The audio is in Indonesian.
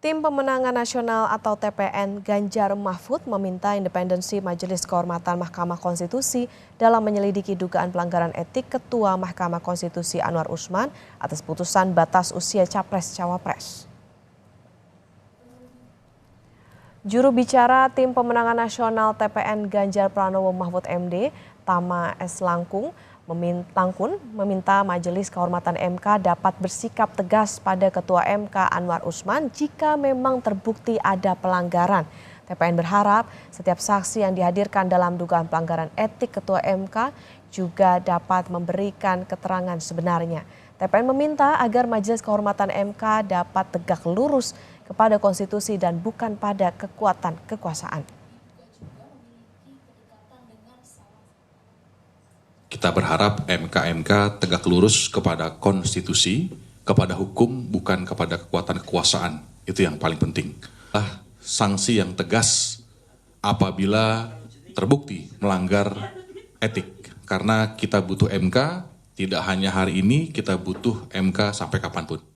Tim Pemenangan Nasional atau TPN Ganjar Mahfud meminta independensi Majelis Kehormatan Mahkamah Konstitusi dalam menyelidiki dugaan pelanggaran etik Ketua Mahkamah Konstitusi Anwar Usman atas putusan batas usia Capres-Cawapres. Juru bicara Tim Pemenangan Nasional TPN Ganjar Pranowo Mahfud MD, Tama S. Langkun, meminta Majelis Kehormatan MK dapat bersikap tegas pada Ketua MK Anwar Usman jika memang terbukti ada pelanggaran. TPN berharap setiap saksi yang dihadirkan dalam dugaan pelanggaran etik Ketua MK juga dapat memberikan keterangan sebenarnya. TPN meminta agar Majelis Kehormatan MK dapat tegak lurus kepada konstitusi dan bukan pada kekuatan kekuasaan. Kita berharap MK tegak lurus kepada konstitusi, kepada hukum, bukan kepada kekuatan kekuasaan. Itu yang paling penting. Sanksi yang tegas apabila terbukti melanggar etik. Karena kita butuh MK, tidak hanya hari ini, kita butuh MK sampai kapanpun.